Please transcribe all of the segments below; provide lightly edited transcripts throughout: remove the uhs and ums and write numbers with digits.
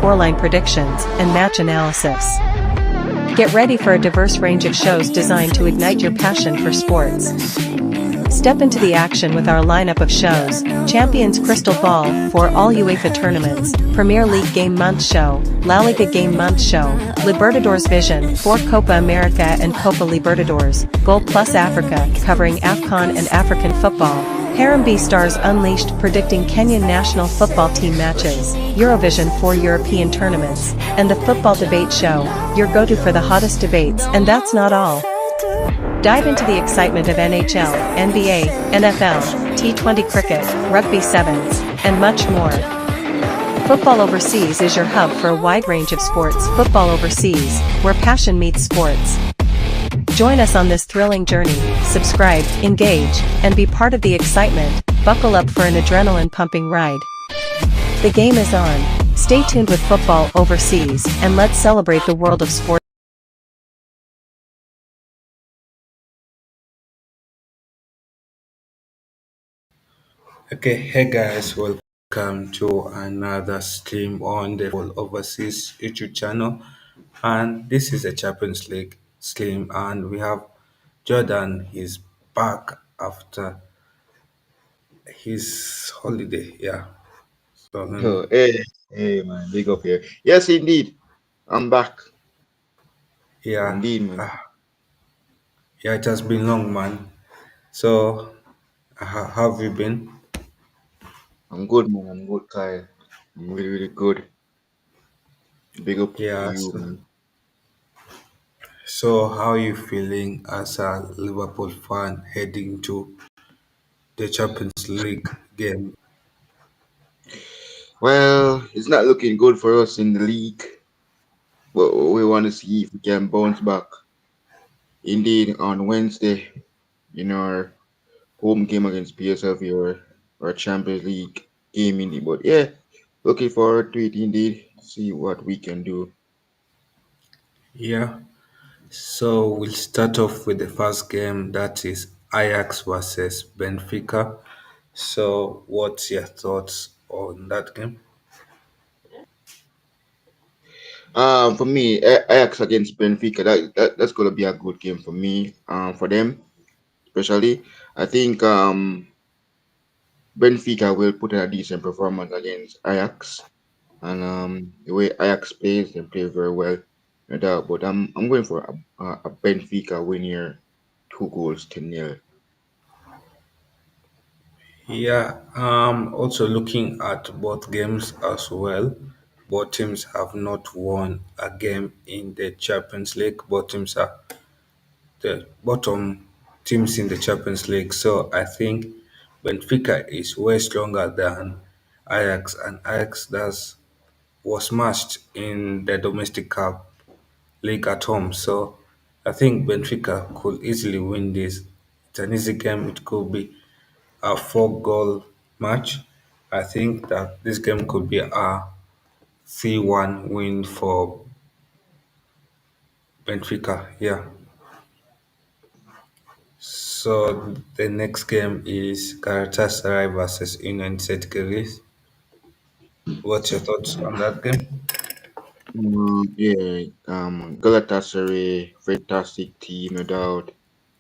scoreline predictions, and match analysis. Get ready for a diverse range of shows designed to ignite your passion for sports. Step into the action with our lineup of shows: Champions Crystal Ball for all UEFA tournaments, Premier League Game Month Show, La Liga Game Month Show, Libertadores Vision for Copa America and Copa Libertadores, Goal Plus Africa covering AFCON and African football, Harambee Stars Unleashed predicting Kenyan national football team matches, Eurovision for European tournaments, and the Football Debate Show, your go-to for the hottest debates. And that's not all. Dive into the excitement of NHL, NBA, NFL, T20 cricket, rugby sevens, and much more. Football Overseas is your hub for a wide range of sports. Football Overseas, where passion meets sports. Join us on this thrilling journey. Subscribe, engage, and be part of the excitement. Buckle up for an adrenaline-pumping ride. The game is on. Stay tuned with Football Overseas, and let's celebrate the world of sports. Okay, hey guys, welcome to another stream on the Full Overseas YouTube channel. And this is a Champions League stream, and we have Jordan is back after his holiday. Yeah, so Oh, hey, man, big up here. Yes, indeed. I'm back. yeah, Indeed, man. uh, yeah, it has been long, man. So, how have you been? I'm good, man. I'm good, Kyle. I'm really, really good. Big up to Yeah, you, so, man. so how are you feeling as a Liverpool fan heading to the Champions League game? Well, it's not looking good for us in the league, but we want to see if we can bounce back. Indeed, on Wednesday, in our home game against PSV or Champions League game, indeed. But yeah, looking forward to it, indeed. See what we can do. Yeah, so we'll start off with the first game, that is Ajax versus Benfica. So, what's your thoughts on that game? For me, Ajax against Benfica, that's gonna be a good game for me. For them especially, I think Benfica will put in a decent performance against Ajax, and the way Ajax plays, they play very well, no doubt. But I'm going for a Benfica win here, 2 goals to nil. Yeah, also looking at both games as well. Both teams have not won a game in the Champions League. Both teams are the bottom teams in the Champions League. So I think Benfica is way stronger than Ajax, and Ajax does was matched in the domestic cup league at home. So I think Benfica could easily win this. It's an easy game. It could be a 4 goal match. I think that this game could be a 3-1 win for Benfica. Yeah. So the next game is Galatasaray versus United Greece. What's your thoughts on that game? Yeah, Galatasaray, fantastic team, no doubt.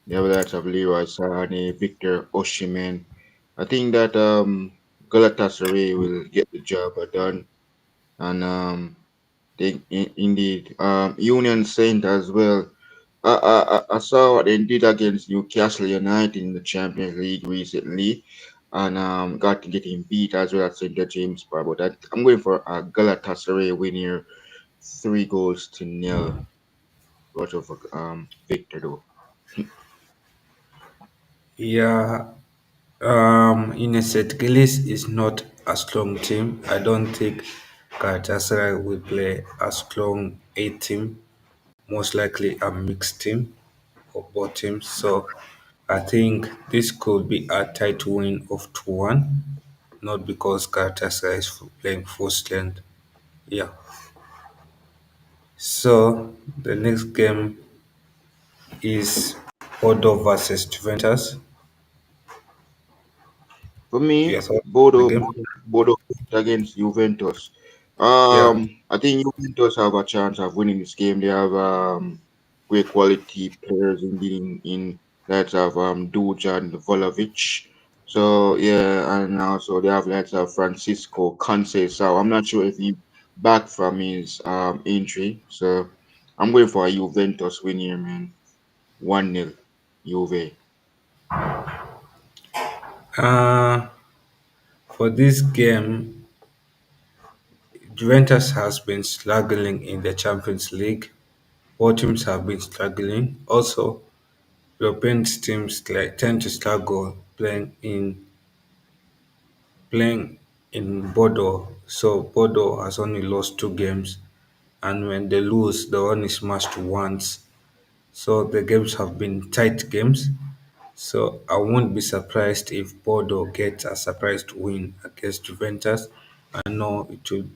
They have lots of Leroy Sané, Victor Osimhen. I think that Galatasaray will get the job done, and indeed Union Saint as well. I saw what they did against Newcastle United in the Champions League recently, and got to get him beat as well at St. James Park. But I'm going for a Galatasaray win here, 3 goals to nil. Out of Victor though. Yeah, United Greece is not a strong team. I don't think Galatasaray will play a strong A team, most likely a mixed team of both teams. So I think this could be a tight win of 2-1, not because Galatasaray is playing full strength. Yeah. So the next game is Bordeaux versus Juventus. For me, Your thoughts on the Bodo game? Bodo against Juventus. Yeah, I think Juventus have a chance of winning this game. They have great quality players in lots of Dujan Volovic. So yeah, and also they have lots of Francisco Conce. So I'm not sure if he back from his injury. So I'm going for a Juventus win here, man. 1-0 Juve. uh, for this game, Juventus has been struggling in the Champions League. Both teams have been struggling. Also, European teams tend to struggle playing in Bordeaux. So Bordeaux has only lost two games, and when they lose, they only smashed once. So the games have been tight games. So I won't be surprised if Bordeaux gets a surprise win against Juventus. I know it will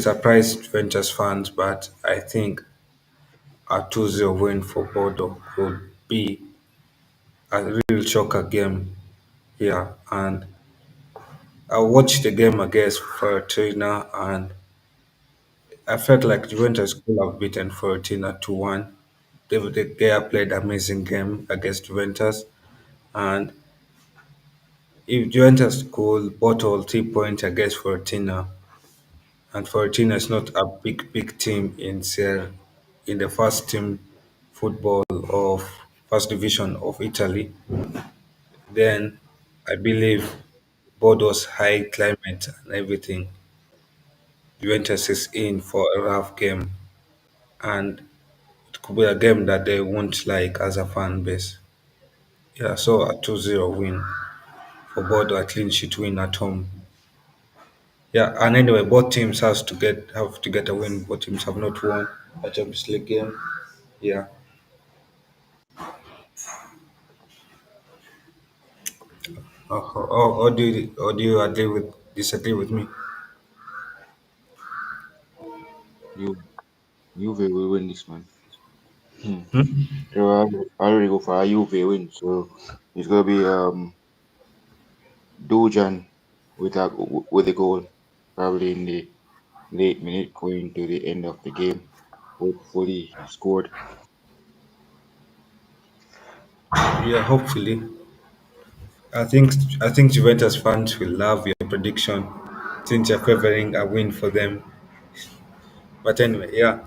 surprise Juventus fans, but I think a 2-0 win for Bordeaux could be a real shocker game here. And I watched the game against Fiorentina, and I felt like Juventus could have beaten Fiorentina 2-1. They have played amazing game against Juventus, and if Juventus could bottle 3 points against Fiorentina, and Fiorentina is not a big team in the first team football of first division of Italy, then I believe Bordeaux's high climate and everything, Juventus is in for a rough game, and it could be a game that they won't like as a fan base. Yeah, so a 2-0 win for Bordeaux, a clean sheet win at home. Yeah, and anyway, both teams have to get a win. Both teams have not won a Champions League game. Yeah. Or do you disagree with me? You Juve will win this, man. Hmm. Hmm? So I already go for a Juve win. So it's gonna be Dujan with a goal, probably in the late minute going to the end of the game. Hopefully he scored. Yeah, hopefully. I think I think Juventus fans will love your prediction since you're favoring a win for them. But anyway, yeah.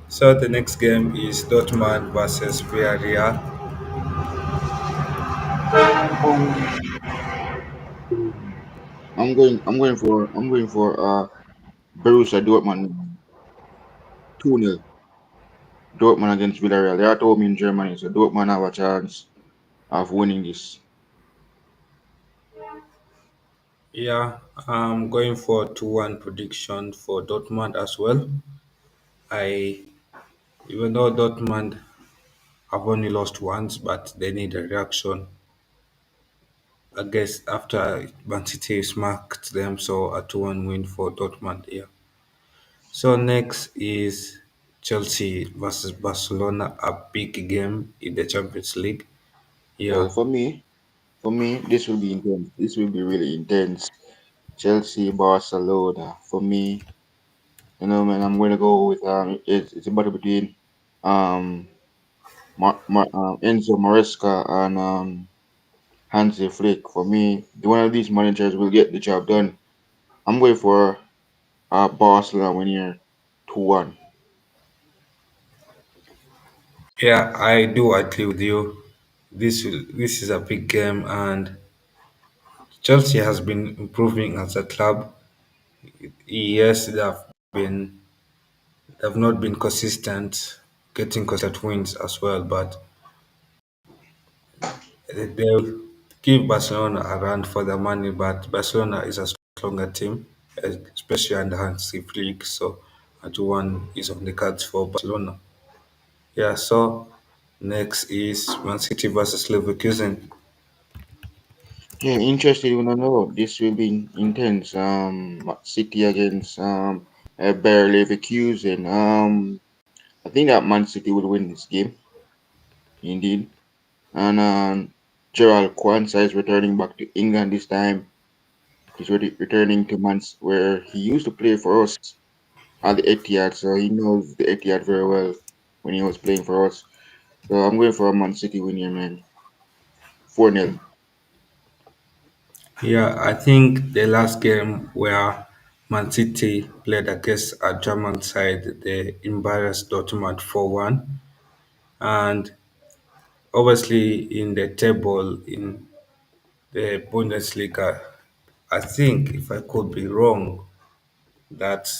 So the next game is Dortmund versus Villarreal. Um, I'm going for Borussia Dortmund 2-0. Dortmund against Villarreal. They are at home in Germany, so Dortmund have a chance of winning this. Yeah, I'm going for 2-1 prediction for Dortmund as well. I Even though Dortmund have only lost once, but they need a reaction. I guess after Man City smacked them, so a 2-1 win for Dortmund. Yeah. So next is Chelsea versus Barcelona, a big game in the Champions League. Well, Yeah. for me, this will be intense. This will be really intense. Chelsea, Barcelona. For me, man, I'm going to go with it's a battle between um, Enzo Maresca and Hansi Flick. For me, one of these managers will get the job done. I'm going for Barcelona win here 2-1. Yeah, I do agree with you. This is a big game, and Chelsea has been improving as a club. Yes, they've not been consistent, getting consistent wins as well, but they'll give Barcelona a run for their money. But Barcelona is a stronger team, especially under Hansi Flick. So, a 2-1 is on the cards for Barcelona. Yeah. So next is Man City versus Leverkusen. Yeah, interested when I know this will be intense. City against Bayer Leverkusen. I think that Man City will win this game, indeed. And Gerald Kwanzaa is returning back to England this time. He's returning to months where he used to play for us at the Etihad, so he knows the Etihad very well when he was playing for us. So I'm going for a Man City win here, man. 4-0. Yeah, I think the last game where Man City played against a German side, they embarrassed Dortmund 4-1. And obviously, in the table in the Bundesliga, I think, if I could be wrong, that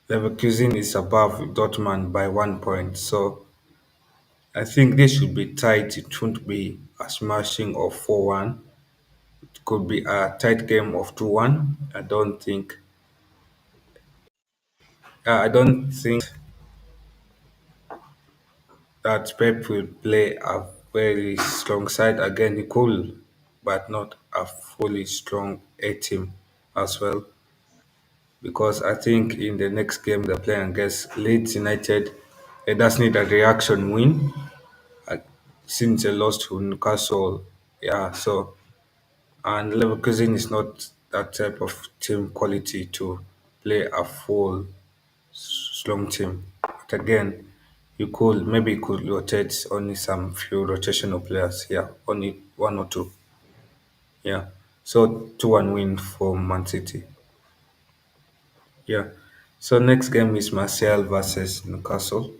Leverkusen is above Dortmund by 1 point. So I think this should be tight. It shouldn't be a smashing of 4-1. It could be a tight game of 2-1. I don't think that Pep will play a very strong side again. He could, but not a fully strong A team as well. Because I think in the next game they're playing against Leeds United, they just need a reaction win uh, since they lost to Newcastle. Yeah, so and Leverkusen is not that type of team quality to play a full strong team. But again, you could rotate only some few rotational players. Yeah, only one or two. Yeah. So 2-1 win for Man City. Yeah. So next game is Martial versus Newcastle.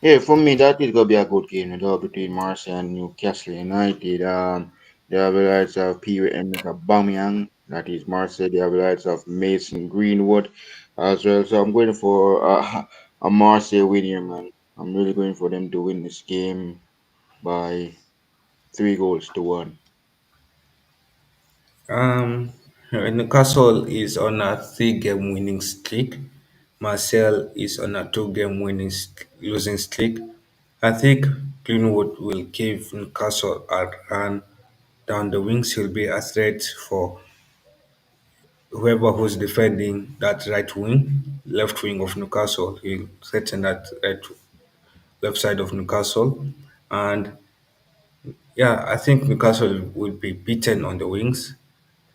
Yeah, for me, that is gonna be a good game, between Marseille and Newcastle United. They have the likes of Pierre-Emerick Aubameyang, that is Marseille. They have the likes of Mason Greenwood as well. So I'm going for a Marseille win here, man. I'm really going for them to win this game by 3 goals to 1. Newcastle is on a three-game winning streak. Marcel is on a two-game losing streak. I think Greenwood will give Newcastle a run down the wings. He'll be a threat for whoever who's defending that right wing, left wing of Newcastle. He'll threaten that left side of Newcastle. And yeah, I think Newcastle will be beaten on the wings.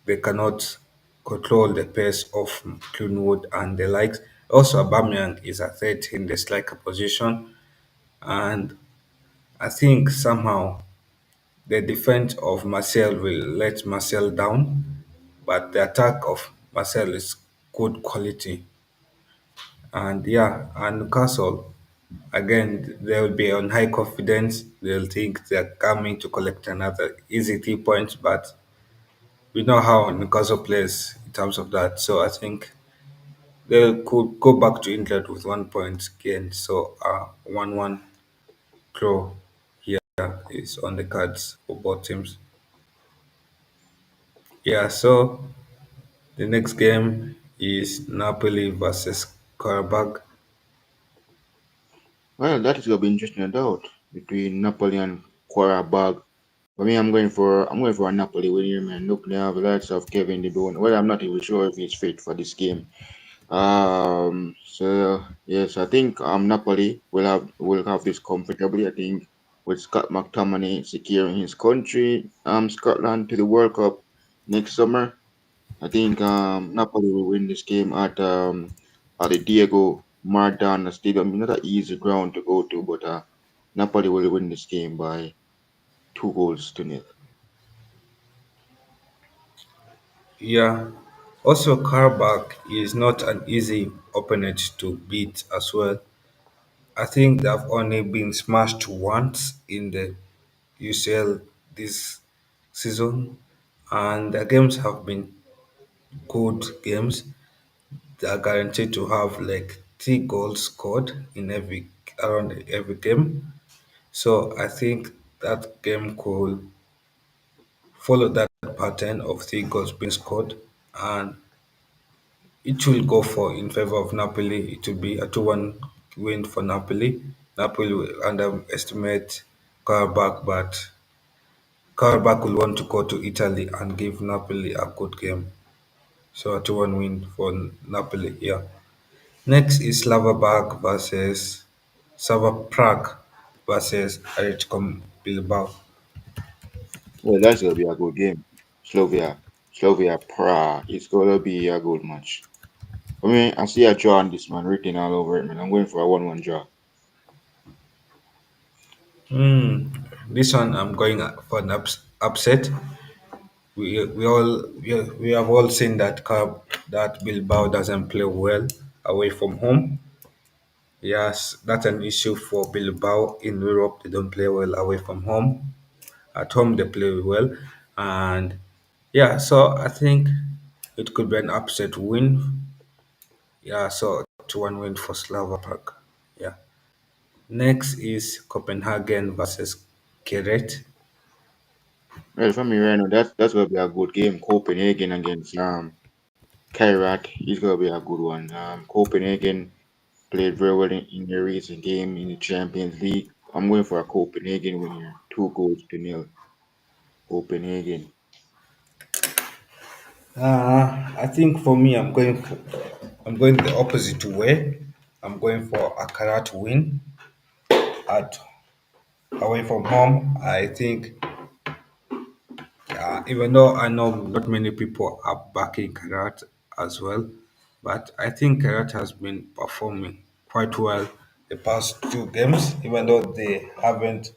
They cannot control the pace of Greenwood and the likes. Also, Aubameyang is a threat in the striker position, and I think somehow the defense of Marcel will let Marcel down, but the attack of Marcel is good quality. And yeah, and Newcastle, again, they'll be on high confidence. They'll think they're coming to collect another easy 3 points, but we know how Newcastle plays in terms of that. So I think they could go back to England with 1 point gain. So 1-1 draw here is on the cards for both teams. Yeah, so the next game is Napoli versus Karabakh. Well, that is gonna be interesting, no doubt, between Napoli and Quarabag. For me, I'm going for a Napoli win here, man. Look, they have the likes of Kevin De Bruyne. Well, I'm not even sure if he's fit for this game. So yes, I think Napoli will have this comfortably. I think with Scott McTominay securing his country, Scotland to the World Cup next summer. I think Napoli will win this game at the Diego Maradona Stadium. Not an easy ground to go to, but Napoli will win this game by 2 goals to 0. Yeah. Also, Karabakh is not an easy opponent to beat as well. I think they've only been smashed once in the UCL this season, and the games have been good games. They are guaranteed to have like 3 goals scored in every game. So I think that game could follow that pattern of 3 goals being scored, and it will go for in favor of Napoli. It will be a 2-1 win for Napoli. Napoli will underestimate Karabakh, but Karabakh will want to go to Italy and give Napoli a good game. So a 2-1 win for Napoli, yeah. Next is Slava Prague versus Ajax Bilbao. Well, that's gonna be a good game. Slovenia Prague. It's gonna be a good match. I mean, I see a draw on this man written all over it, man. I'm going for a 1-1 draw. Hmm. This one I'm going for an upset. We have all seen that Bilbao doesn't play well away from home. Yes, that's an issue for Bilbao in Europe. They don't play well away from home. At home they play well, and yeah, so I think it could be an upset win. Yeah, so 2-1 win for Slava Prague. Yeah. Next is Copenhagen versus Keret. Well, for me right now, that's gonna be a good game. Copenhagen against Kairat is gonna be a good one. Copenhagen played very well in their recent game in the Champions League. I'm going for a Copenhagen win here. 2 goals to 0. Copenhagen. I think for me, I'm going the opposite way. I'm going for a Karat win at away from home. I think, even though I know not many people are backing Karat as well, but I think Karat has been performing quite well the past two games, even though they haven't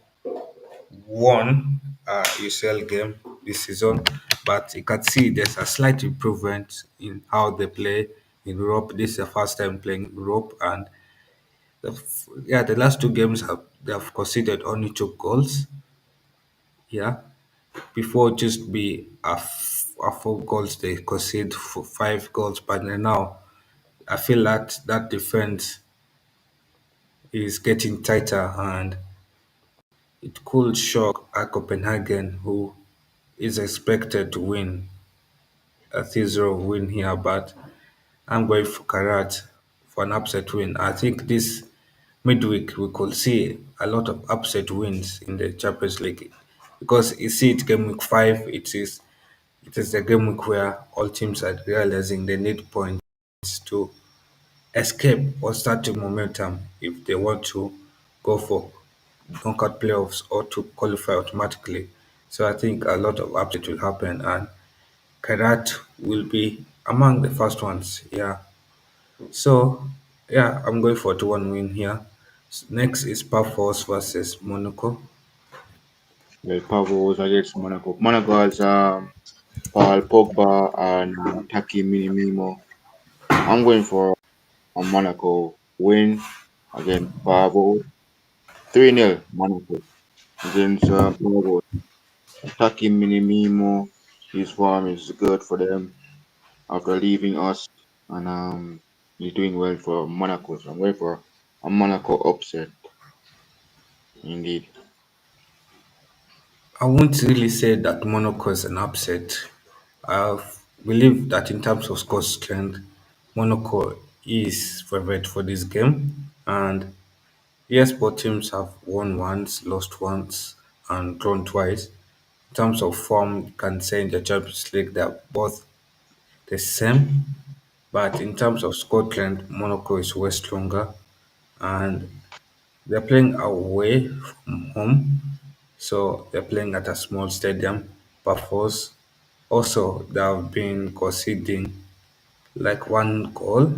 won a UCL game this season. But you can see there's a slight improvement in how they play in Europe. This is the first time playing in Europe, and yeah, the last two games they have conceded only 2 goals. Yeah, before just be a 4 goals they concede for 5 goals, but now I feel that that defense is getting tighter, and it could shock a Copenhagen who is expected to win a 3-0 win here, but I'm going for Karat for an upset win. I think this midweek we could see a lot of upset wins in the Champions League because you see it game week 5, it is the game week where all teams are realizing they need points to escape or start the momentum if they want to go for knockout playoffs or to qualify automatically. So I think a lot of upset will happen, and Kairat will be among the first ones. Yeah. So yeah, I'm going for 2-1 win here. Next is Pafos versus Monaco. Well, Pavos against Monaco. Monaco has Paul Pogba and Taki Minimimo. I'm going for a Monaco win against Pavos. 3-0 Monaco against Pavos. Taki Minimimo. His form is good for them after leaving us, and he's doing well for Monaco. So I'm going for a Monaco upset indeed. I won't really say that Monaco is an upset. I believe that in terms of score strength, Monaco is favourite for this game. And yes, both teams have won once, lost once, and drawn twice. In terms of form, you can say in the Champions League they're both the same. But in terms of Scotland, Monaco is way stronger, and they're playing away from home, so they're playing at a small stadium. Perforce. Also, they have been conceding like 1 goal.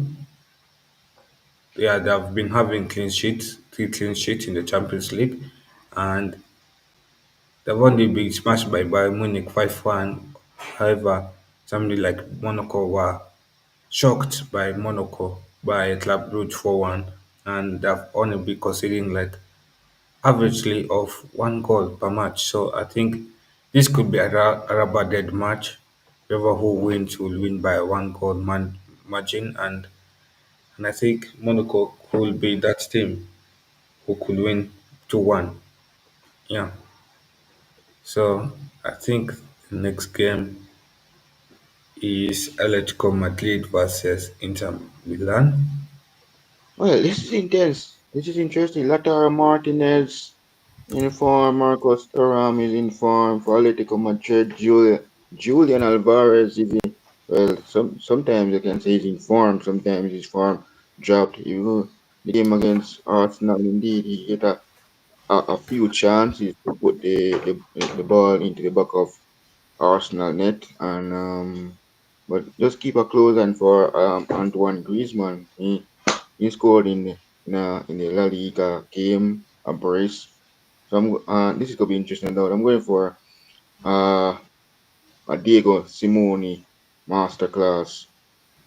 Yeah, they have been having clean sheets, 3 clean sheets in the Champions League, and they've only been smashed by Bayern Munich 5-1. However, somebody like Monaco were shocked by Monaco by Club Brugge 4-1, and they've only been conceding like averagely of 1 goal per match. So I think this could be a rubber dead match. Whoever who wins will win by a 1 goal margin, and I think Monaco could be that team who could win 2-1. Yeah. So I think the next game is Atletico Madrid versus Inter Milan. Well, this is intense. This is interesting. Lautaro Martinez in form. Marcos Thuram is in form for Atletico Madrid. Julian Alvarez is in. Well, sometimes you can say he's in form. Sometimes his form dropped. You the game against Arsenal, indeed, he hit a a few chances to put the ball into the back of Arsenal net, and but just keep a close eye for Antoine Griezmann. He scored in the La Liga game, a brace. So this is gonna be interesting though. I'm going for uh, a Diego Simone masterclass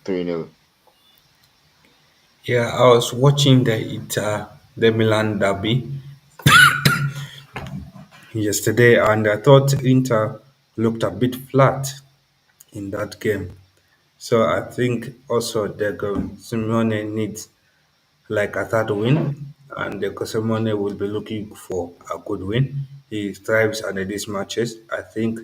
3-0. Yeah, I was watching the Milan derby yesterday, and I thought Inter looked a bit flat in that game. So I think also Diego Simeone needs like a third win, and Diego Simeone will be looking for a good win. He thrives under these matches. I think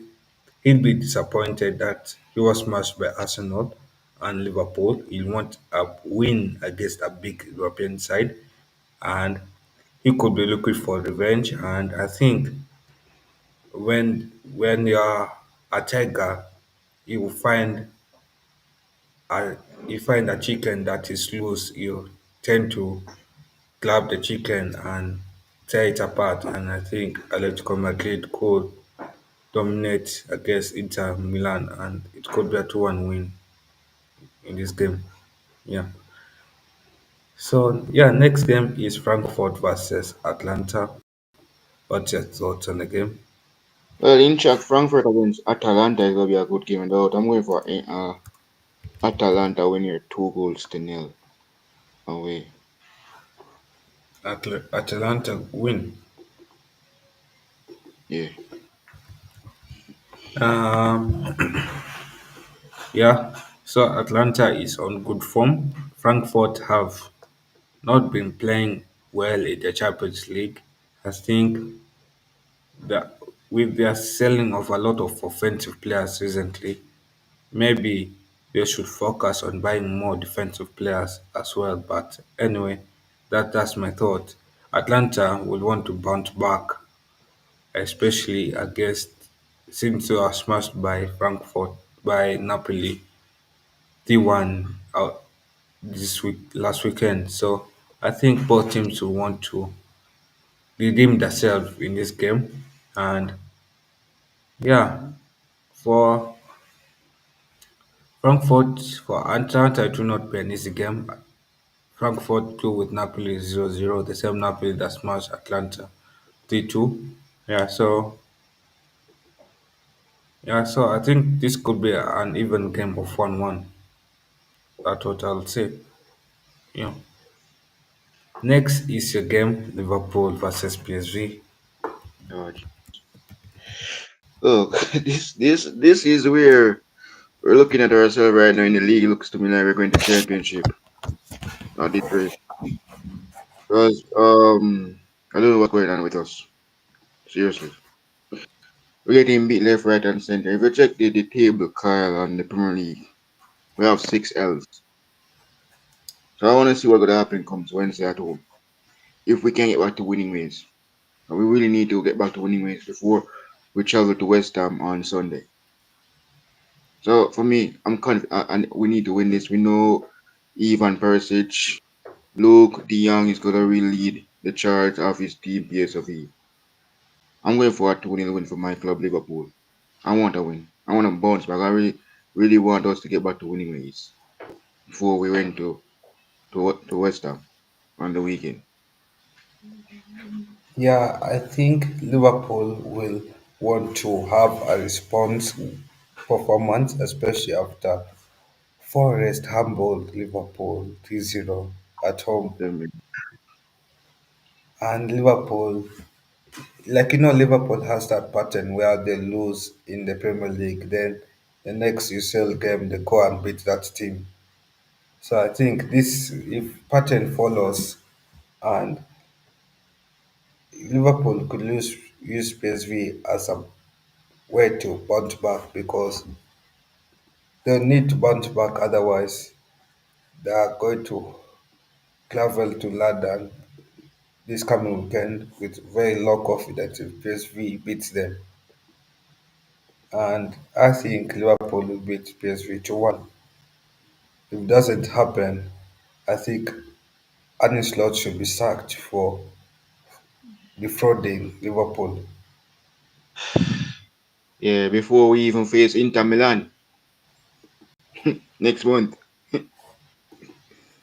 he'll be disappointed that he was smashed by Arsenal and Liverpool. He'll want a win against a big European side, and he could be looking for revenge. And I think when you're a tiger, you will a you find a chicken that is loose. You tend to grab the chicken and tear it apart. And I think Atletico Madrid could dominate against Inter Milan, and it could be a 2-1 win in this game. Yeah. So yeah, next game is Frankfurt versus Atlanta. What's your thoughts on the game? Well, in Czech, Frankfurt against Atalanta is gonna be a good game, and I'm going for Atalanta winning 2-0 away. Atalanta win. Yeah. Um, yeah. So Atlanta is on good form. Frankfurt have not been playing well in the Champions League. I think that with their selling of a lot of offensive players recently, maybe they should focus on buying more defensive players as well. But anyway, that's my thought. Atlanta will want to bounce back, especially against since they were smashed by Frankfurt by Napoli 3-1 out this week last weekend. So I think both teams will want to redeem themselves in this game. And yeah, for Frankfurt, for Atalanta, it will not be an easy game. Frankfurt drew with Napoli 0-0, the same Napoli that smashed Atlanta 3-2. Yeah, so I think this could be an even game of 1-1. That's what I'll say. Yeah. Next is your game, Liverpool versus PSV. God. Look, this is where we're looking at ourselves right now in the league. It looks to me like we're going to championship. Not this race. Because I don't know what's going on with us. Seriously. We're getting beat left, right, and center. If you check the table, Kyle, on the Premier League, we have 6 L's. So I want to see what's going to happen comes Wednesday at home. If we can get back to winning ways. And we really need to get back to winning ways before we travel to West Ham on Sunday. So for me, I'm confident, and we need to win this. We know Ivan Perisic, Luke De Jong is gonna really lead the charge of his team PSV. I'm going for a 2-0 win for my club Liverpool. I want a win. I want to bounce back. I really want us to get back to winning ways before we went to West Ham on the weekend. Yeah, I think Liverpool will want to have a response performance, especially after Forest humbled Liverpool 3-0 at home. Then And Liverpool, Liverpool has that pattern where they lose in the Premier League, then the next UCL game they go and beat that team. So I think this, if pattern follows, and Liverpool could use PSV as a way to bounce back because they'll need to bounce back, otherwise they are going to travel to London this coming weekend with very low confidence if PSV beats them. And I think Liverpool will beat PSV 2-1. If it doesn't happen, I think Arne Slot should be sacked defrauding Liverpool. Yeah, before we even face Inter Milan next month.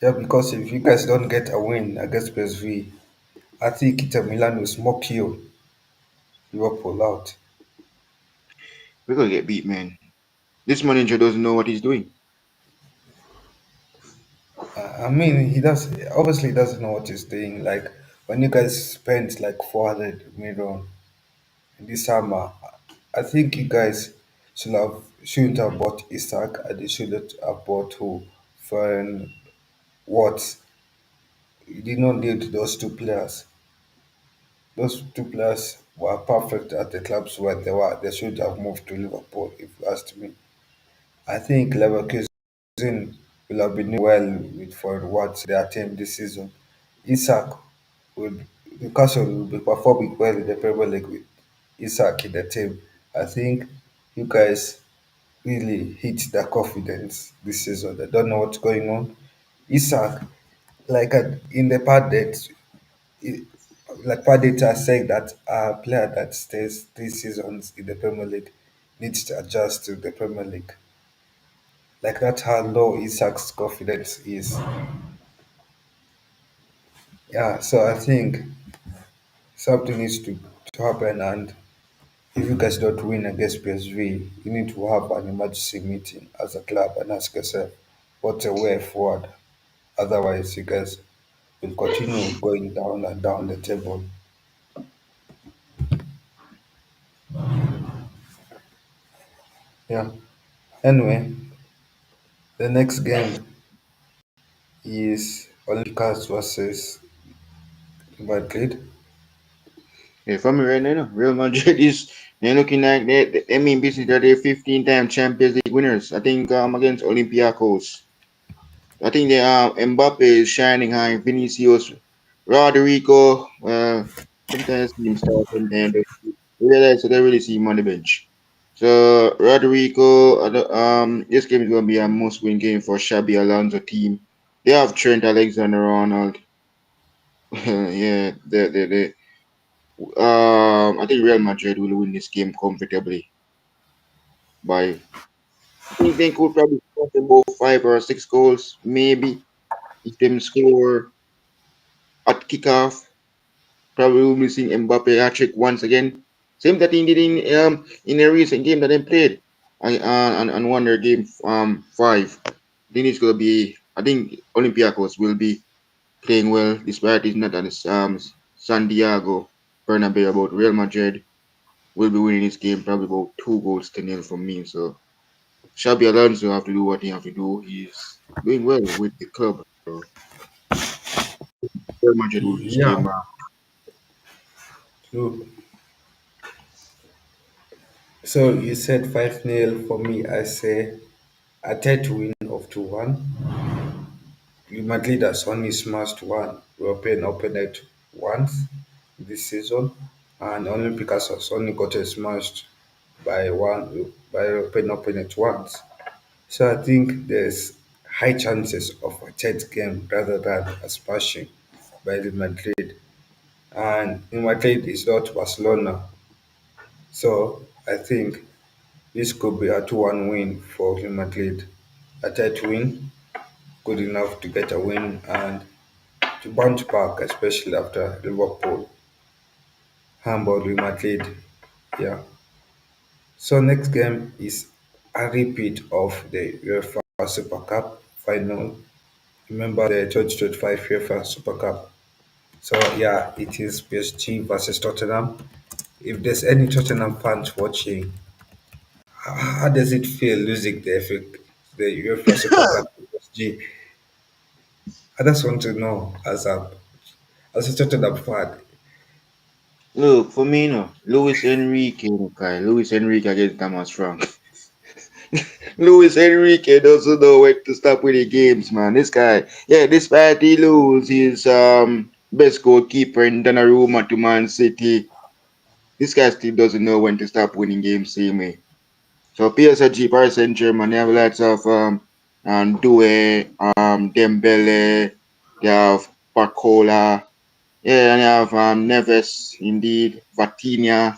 Yeah, because if you guys don't get a win against PSV, I think Inter Milan will smoke you, Liverpool out. We're gonna get beat, man. This manager doesn't know what he's doing. I mean, he does obviously doesn't know what he's doing. Like when you guys spent like 400 million this summer, I think you guys shouldn't have bought Isaac and they shouldn't have bought who for what you did not need those two players. Those two players were perfect at the clubs where they were. They should have moved to Liverpool, if you asked me. I think Leverkusen will have been well with for what their team this season. Isak will Newcastle will be performing well in the Premier League with Isak in the team. I think you guys really hit their confidence this season. They don't know what's going on. Isak, like in the part that i- like Padita said that a player that stays 3 seasons in the Premier League needs to adjust to the Premier League. Like that's how low Isak's confidence is. Yeah, so I think something needs to happen and if you guys don't win against PSV, you need to have an emergency meeting as a club and ask yourself what's a way forward. Otherwise, you guys will continue going down and down the table. Yeah. Anyway, the next game is Olympiacos versus Madrid. Yeah, for me right now, Real Madrid is they're looking like they mean business that they're 15-time Champions League winners. I think against Olympiacos. I think the Mbappe is shining high. Vinicius, Rodrigo. Sometimes team start, sometimes they realize that they really see him on the bench. So Rodrigo, this game is gonna be a must-win game for Xabi Alonso team. They have Trent Alexander-Arnold. Yeah, I think Real Madrid will win this game comfortably by. I think they could probably score about 5 or 6 goals, maybe if them score at kickoff. Probably will be seeing Mbappe hat-trick once again. Same that he did in a recent game that they played and won their game 5. I think it's gonna be. I think Olympiacos will be playing well despite it's not at San Diego Bernabeu. But Real Madrid will be winning this game probably about 2 goals to nil from me. So Xabi Alonso have to do what he have to do. He's doing well with the club. So Real Madrid will win this Yeah, game. true. So you said 5-0 for me. I say a tight win of 2-1. Madrid has only smashed one European opponent once this season, and Olympiacos has only gotten smashed by European opponent once. So I think there's high chances of a tight game rather than a smashing by Real Madrid. And Real Madrid is not Barcelona, so I think this could be a 2-1 win for Real Madrid. A tight win, good enough to get a win and to bounce back, especially after Liverpool humbled Real Madrid. Yeah. So next game is a repeat of the UEFA Super Cup final. Remember the 2025 UEFA Super Cup. So yeah, it is PSG versus Tottenham. If there's any Tottenham fans watching, how does it feel losing the UEFA Super Cup to PSG? I just want to know as a Tottenham fan. Look, for me, no. Luis Enrique, okay. Luis Enrique against Thomas Frank. Luis Enrique doesn't know when to stop winning games, man. This guy, yeah, despite he lose his best goalkeeper in Donnarumma to Man City, this guy still doesn't know when to stop winning games, same way. So PSG, Paris Saint Germain, they have lots of Due, Dembele, they have Barcola, Yeah, and you have Neves, indeed, Vatinia,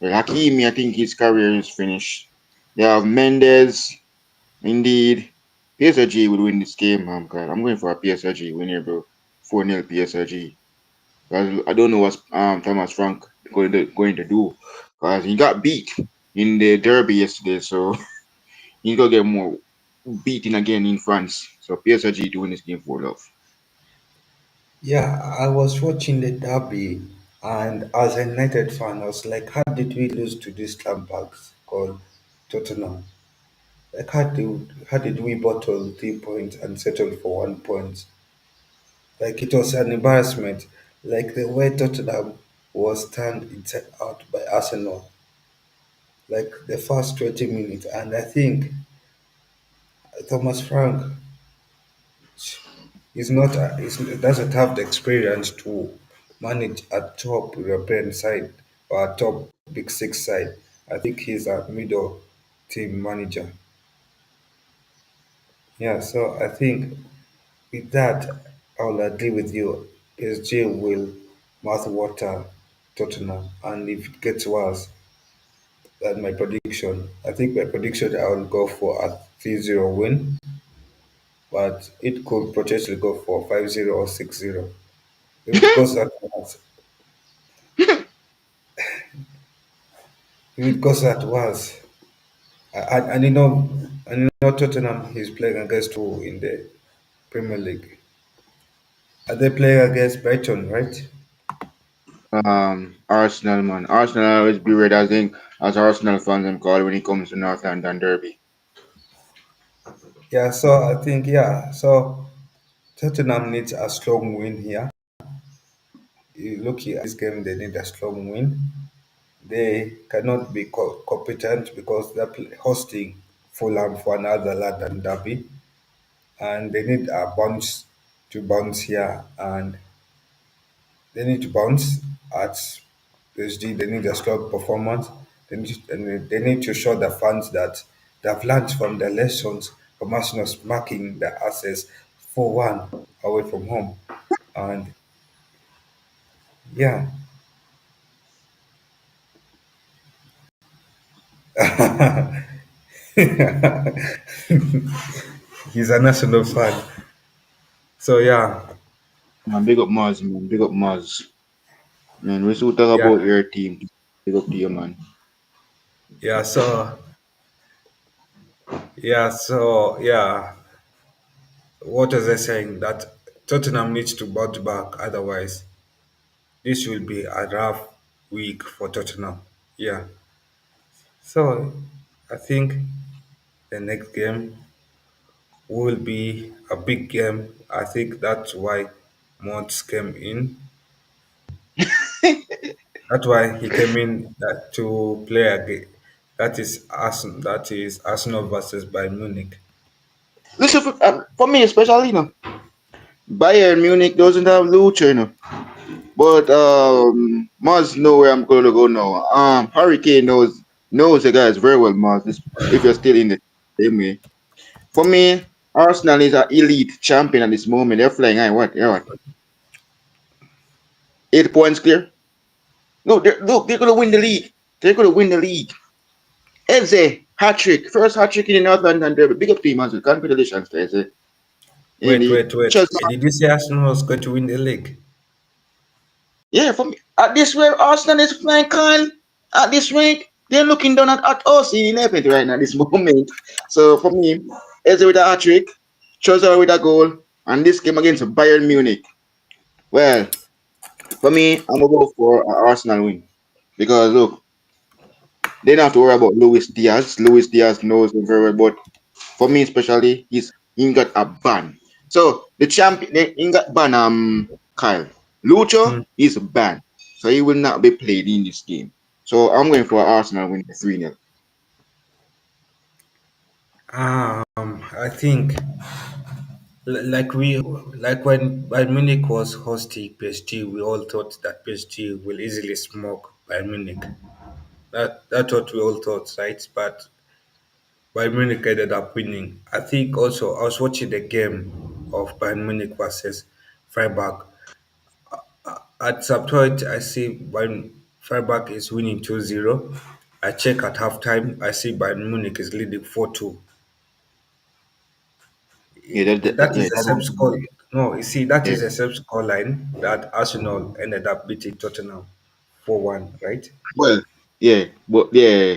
Hakimi. I think his career is finished. You have Mendes, indeed. PSG will win this game, God. I'm going for a PSG win here, bro. 4-0 PSG. Because I don't know what Thomas Frank going to do. Because he got beat in the derby yesterday, so he's going to get more beaten again in France. So PSG to win this game for love. Yeah, I was watching the derby, and as a United fan, I was like, how did we lose to these scumbags called Tottenham? Like, how did we bottle 3 points and settle for 1 point? Like, it was an embarrassment. Like, the way Tottenham was turned inside out by Arsenal, like the first 20 minutes. And I think Thomas Frank doesn't have the experience to manage a top European side or a top Big Six side. I think he's a middle team manager. Yeah, so I think with that, I'll agree with you. PSG will mouthwater Tottenham, and if it gets worse than my prediction, I think my prediction I will go for a 3-0 win, but it could potentially go for 5-0 or 6-0. If it goes that once, if it goes that once, and Tottenham is playing against who in the Premier League? Are they playing against Brighton, right? Arsenal, man. Arsenal always be red, I think, as Arsenal fans them call when it comes to North London Derby. Yeah, so I think so Tottenham needs a strong win here. You look at this game, they need a strong win. They cannot be competent because they're hosting Fulham for another London derby, and they need a bounce to bounce here, and they need to bounce at PSG. They need a strong performance. They need to show the fans that they've learned from the lessons from Arsenal marking the assets 4-1 away from home. And yeah, he's a national fan. So yeah, Man, big up Mars, man. Big up Mars. Man, we should talk yeah, about your team. Big up to you, man. yeah. So what was I saying? That Tottenham needs to bounce back, otherwise this will be a rough week for Tottenham. Yeah. So I think the next game will be a big game. I think that's why Mons came in. That's why he came in to play a game. That is Arsenal. That is Arsenal versus Bayern Munich. Listen, for me especially, Bayern Munich doesn't have Lucha, But Mars know where I'm gonna go now. Hurricane knows the guys very well, Mars. If you're still in the same way. For me, Arsenal is an elite champion at this moment. They're flying high. What? Yeah, what? 8 points clear. Look, they're gonna win the league. They're gonna win the league. Eze, hat trick. First hat trick in the North London Derby. Big up to him, man. Congratulations to Eze. Wait, Indeed. wait, wait. Chelsea. Did you say Arsenal was going to win the league? Yeah, for me, at this where Arsenal is flying, Kyle. At this rate, they're looking down at us in 11th right now, this moment. So for me, Eze with a hat trick, Chelsea with a goal, and this game against Bayern Munich. Well, for me, I'm gonna go for an Arsenal win. Because look, they don't have to worry about Luis Diaz. Luis Diaz knows him very well, but for me especially, he got a ban. So the champion he got ban Kyle. Lucho Hmm. is banned. So he will not be played in this game. So I'm going for Arsenal win 3-0. I think like when Bayern Munich was hosting PSG, we all thought that PSG will easily smoke Bayern Munich. That's what we all thought, right? But Bayern Munich ended up winning. I think also I was watching the game of Bayern Munich versus Freiburg. At subtoit, I see Bayern Freiburg is winning 2-0. I check at halftime, I see Bayern Munich is leading 4-2. Yeah, That yeah, is the same score. No, you see, that yeah. is the same score line that Arsenal ended up beating Tottenham 4-1, right? Well, yeah, but yeah,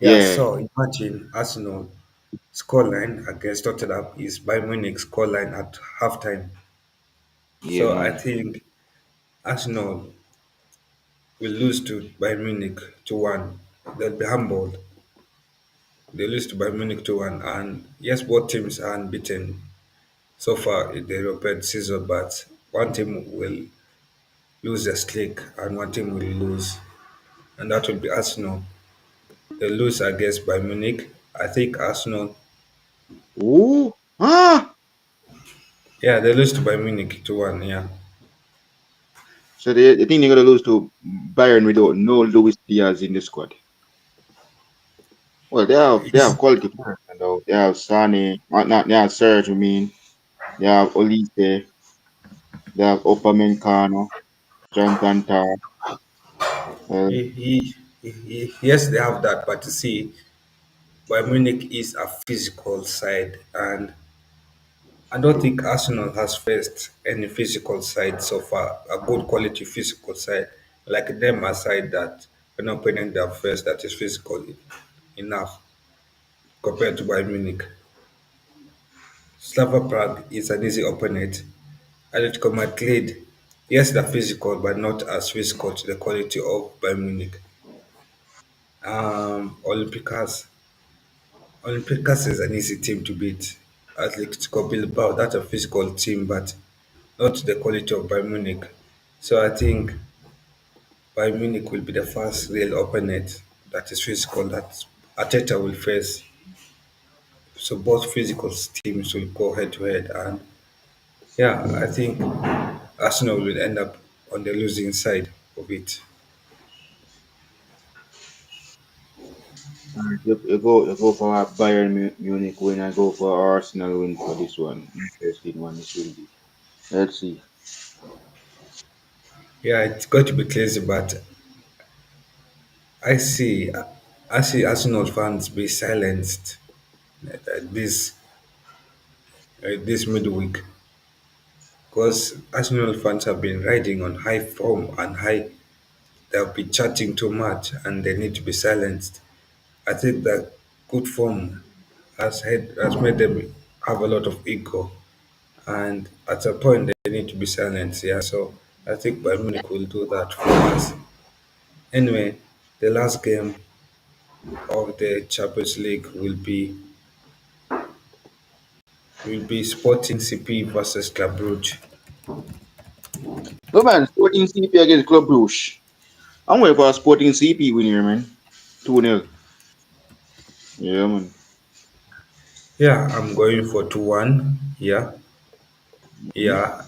Yeah, yeah, so imagine Arsenal scoreline against Tottenham is Bayern Munich scoreline at halftime. yeah, So I man. think Arsenal will lose to Bayern Munich 2-1. They'll be humbled. They lose to Bayern Munich 2-1. And yes, both teams are unbeaten so far in the European season, but one team will lose their streak and one team will lose. And that will be Arsenal. They lose against Bayern Munich. I think Arsenal, Ooh, ah. yeah, they lose to Bayern Munich 2-1, yeah. So they think they're gonna lose to Bayern without no Luis Diaz in the squad. Well, they have It's, quality players, though. They have Sane, not they have Serge. I mean, they have Olise, they have Upamecano, Jonathan Tah. Well, yes, they have that, but you see, Bayern Munich is a physical side, and I don't think Arsenal has faced any physical side so far, a good quality physical side, like them aside that an opponent they have faced that is physical enough compared to Bayern Munich. Slava Prague is an easy opponent. Atletico Madrid, yes, they're physical, but not as physical to the quality of Bayern Munich. Olympiacos, Olympiacos is an easy team to beat. Atletico Bilbao, that's a physical team, but not the quality of Bayern Munich. So I think Bayern Munich will be the first real opponent that is physical that Ateta will face. So both physical teams will go head to head, and yeah, I think Arsenal will end up on the losing side of it. you go for a Bayern Munich win. I go for Arsenal win for this one. Interesting one. This will be. Let's see. Yeah, it's going to be crazy, but I see, I see Arsenal fans be silenced this this midweek because Arsenal fans have been riding on high form and high. They have been chatting too much and they need to be silenced. I think that good form has made them have a lot of ego, and at a point they need to be silenced. Yeah, so I think Bayern Munich will do that for us. Anyway, the last game of the Champions League will be Sporting CP versus Club Brugge. No man, Sporting CP against Club Brugge. I'm waiting for a Sporting CP win here, man. 2-0. Yeah, man. Yeah, I'm going for 2-1. Yeah, yeah.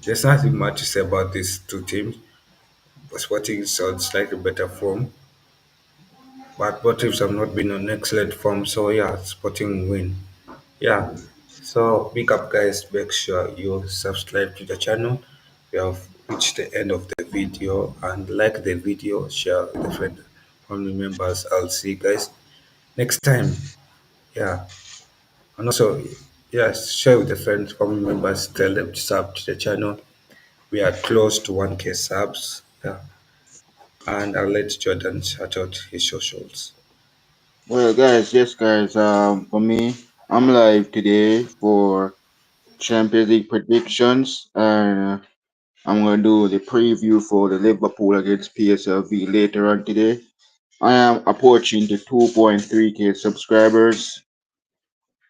There's nothing much to say about these two teams. But Sporting sounds slightly better form, but both teams have not been on excellent form. So yeah, Sporting win. Yeah. So big up, guys. Make sure you subscribe to the channel. We have reached the end of the video, and like the video, share with the friend, family members. I'll see you guys next time. Yeah. And also, yes, share with the friends, family members, tell them to sub to the channel. We are close to 1K subs. Yeah. And I'll let Jordan shout out his socials. Well, guys, yes, guys. For me, I'm live today for Champions League predictions, and I'm gonna do the preview for the Liverpool against PSLV later on today. I am approaching the 2.3K subscribers.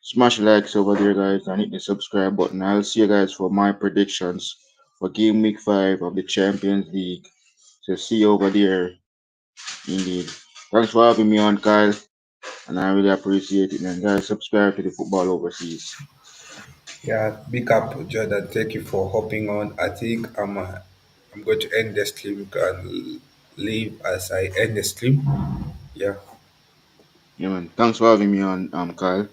Smash likes over there, guys, and hit the subscribe button. I'll see you guys for my predictions for Game Week 5 of the Champions League. So see you over there, indeed. Thanks for having me on, Kyle, and I really appreciate it. And guys, subscribe to the Football Overseas. Yeah, big up, Jordan. Thank you for hopping on. I think I'm going to end the stream and leave as I end the stream. Yeah, Yeah, man. Thanks for having me on, Kyle,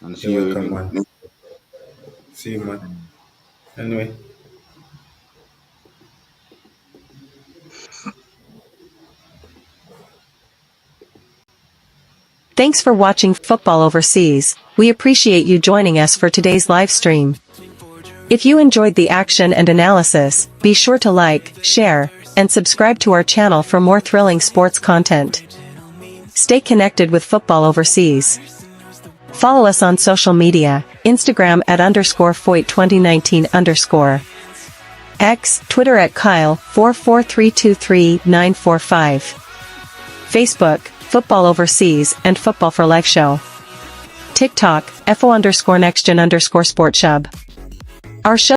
and see you're you welcome, in the man. next. See you, man. Anyway. Thanks for watching Football Overseas. We appreciate you joining us for today's live stream. If you enjoyed the action and analysis, be sure to like, share, and subscribe to our channel for more thrilling sports content. Stay connected with Football Overseas. Follow us on social media, Instagram at _Foyt2019 _ X, Twitter at Kyle44323-945. Facebook, Football Overseas and Football for Life Show. TikTok, FO_NextGen_SportShub. Our show